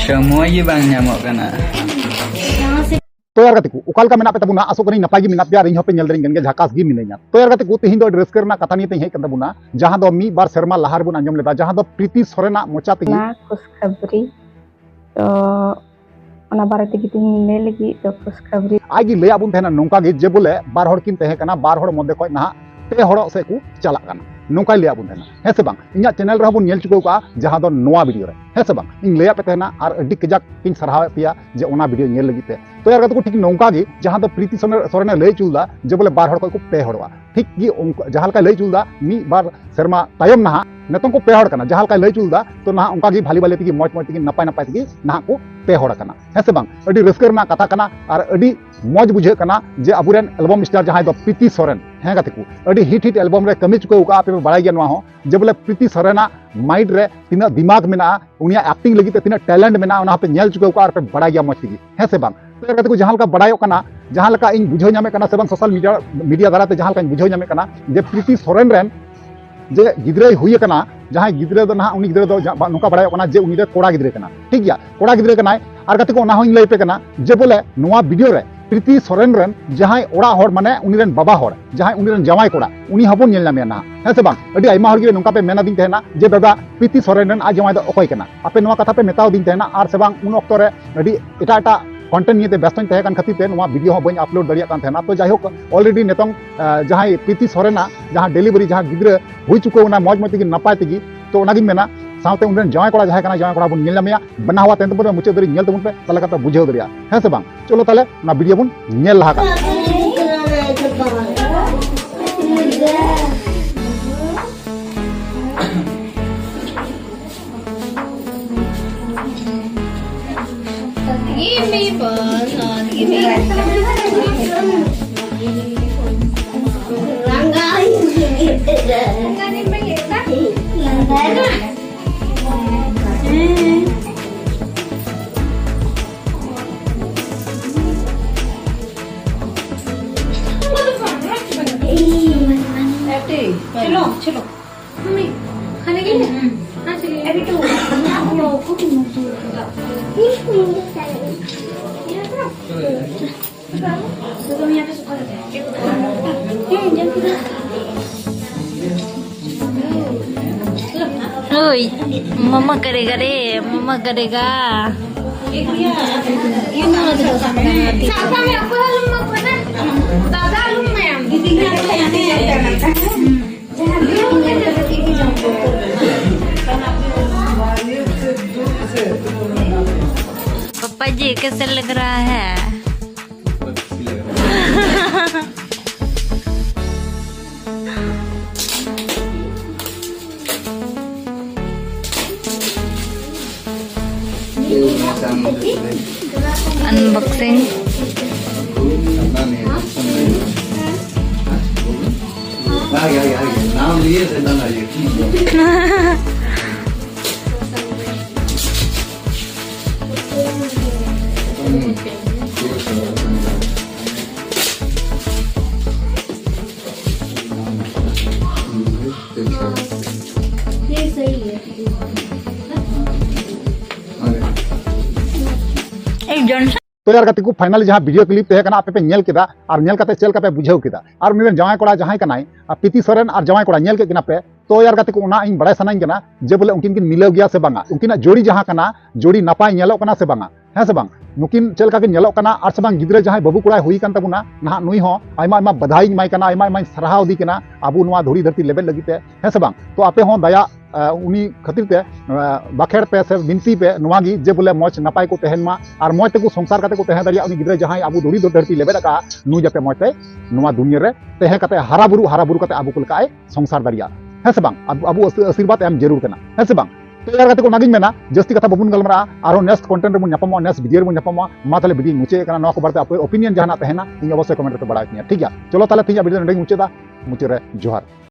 semua je bang nyamuk kena. तो यार गति को उकाल का मेना पे तबुना आसो करी नपाई गी मेना प्यार इन पे नेल दरिंग गन झाकास गी मिने냐 तो यार गति को तिहिं दो रस्कर ना कथा निते हे कन तबुना जहां दो मी बार शर्मा लहार बुन अंजम लेदा जहां दो प्रीति सोरेना मोचा तिगी ना खुशखबरी तो ओना बारे ते गिती ले लगी तो खुशखबरी आगी ले आबुन थेना नोंका गे जे बोले बार हड़ किन तहे कना बार हड़ मध्य को ना पे हड़ से को चला कना नोंका ले आबुन थेना हे से बांग इnya चैनल रे बुन नेल चुको का जहां दो नोवा वीडियो रे हे से बांग इन ले पे थेना आर अड्डी कजाक किन सरहाव पिया जे ओना वीडियो नेल लगी ते तो यार गति को ठीक नोंका गे जहां दो प्रीति सोरेना ले चुलदा जे बोले बार हड़ को पे हड़वा ठीक गी जहां का ले चुलदा मी बार शर्मा तायम ना नेतों को पे हड़ कना जहां का ले चुलदा तो ना उनका गी भाली भाली तिगी मौज मौज तिगी नपाय नपाय तिगी ना को पे हड़ कना हे से बांग अड्डी रस्कर ना कथा कना आर अड्डी मौज बुझे कना जे अबुरेन एल्बम स्टार जहां दो प्रीति सोरेन हे गति को अड्डी हिट एल्बम रे कमी चुको का पे बड़ाई गया नवा हो जे बोले प्रीति सोरेना माइंड रे तिना दिमाग में ना उनिया एक्टिंग लगी तिना टैलेंट में ना उना पे नेल चुको का पे बड़ाई गया मौज तिगी हे से बांग तो यार गति को जहां का बड़ायो कना जहां लका इन बुझो ᱧᱟᱢᱮ कना से बांग सोशल मीडिया द्वारा ते जहां का बुझो ᱧᱟᱢᱮ कना जे प्रीति सोरेन रेन जे गिद्रे हुई कना जहां गिद्रे दो ना उनी गिद्रे दो नोका बड़ायो कना जे उनी रे कोड़ा गिद्रे कना ठीक गया कोड़ा गिद्रे कना आर गति को ना होइन लई पे कना जे बोले नोवा वीडियो रे प्रीति सोरेन रेन जहां ओड़ा हड़ माने उनी रेन बाबा हड़ जहां उनी रेन जमाई कोड़ा उनी हबन नेल नामे ना हे से बांग अडी आइमा हड़ गे नोका पे मेना दिन तेना जे दादा प्रीति सोरेन रेन आ जमाई दो ओकय कना आपे नोवा कथा पे मेताव दिन तेना आर से बांग उन ऑक्टो रे अडी एटा एटा कंटेंट निये व्यस्त तहे कान खातिर ते नोवा वीडियो हो बन अपलोड दरिया कान थेना तो जायहोक ऑलरेडी नेतों जहां प्रीति सोरेना जहां डिलीवरी जहां गिद्रे हुई चुको ना मौज मौज तिगी नपाय तिगी तो ओनागी मेना साउते उनरेन जमाई कोड़ा जहां काना जमाई कोड़ा बुन नेल नामेया बना हुआ तेन तो मुचे दरी नेल तबुन पे तले कता बुझेव दरिया हे से बांग चलो तले ना वीडियो बुन नेल लहा का Give me fun, give me चलो चलो मम्मी खाने के लिए हाँ चलिए अभी तो तो यहाँ पे सुखा देते हैं ओए मम्मा करेगा रे मम्मा करेगा ये ना साफा में आपको लम्बा बना दादा लम्बा है दीदी पापा जी कैसे लग रहा है अनबॉक्सिंग नाम लिए थे ना ये ये सही है एक जन तो यार गति को फाइनली जहां वीडियो क्लिप तहे कना आपे पे नेल केदा और नेल कते चल कते बुझेव केदा और उनी रेन जमाई कोड़ा जहां कनाई प्रीति सोरेन और जमाई कोड़ा नेल के किना पे तो यार गति को उना इन बड़ाय सनाइन कना जे बोले उनकिन किन मिलाव गया से बांगा उनकिना जोड़ी जहां कना जोड़ी नपाय नेलो कना से बांगा है से बांग नुकिन चल का के नेलो कना और से बांग गिद्रे जहां बाबू कोड़ा हुई कान तबुना ना नुई हो आइमा आइमा बधाई माई कना आइमा आइमा सराहाव दी कना आबू नवा धोड़ी धरती लेवल लगी पे है से बांग तो आपे हो दया उनी खातिर ते बाखेड़ पे से बिनती पे नवागी जे बोले मौज नपाय को तहन मा और मौज ते को संसार काते को तहन दरिया उनी गिद्रे जहां आबू धोड़ी धरती लेवल का नु जपे मौज ते नवा दुनिया रे तहे काते हारा बुरु काते आबू कुल काए संसार दरिया है से बांग आबू आशीर्वाद एम जरूर कना है से बांग तो यार गति को नागिन मेना जस्ती कथा बबुन गलमरा आरो नेक्स्ट कंटेंट रे मुन ᱧᱟᱯᱟᱢᱚᱜᱼᱟ नेक्स्ट वीडियो रे मुन ᱧᱟᱯᱟᱢᱚᱜᱼᱟ मा तले वीडियो मुचे कना नवा को बारते आपे ओपिनियन जहाना तहेना इन अवश्य कमेंट रे बड़ाय तिया ठीक गया चलो ताले तिया वीडियो रे मुचे दा मुचे रे जोहार।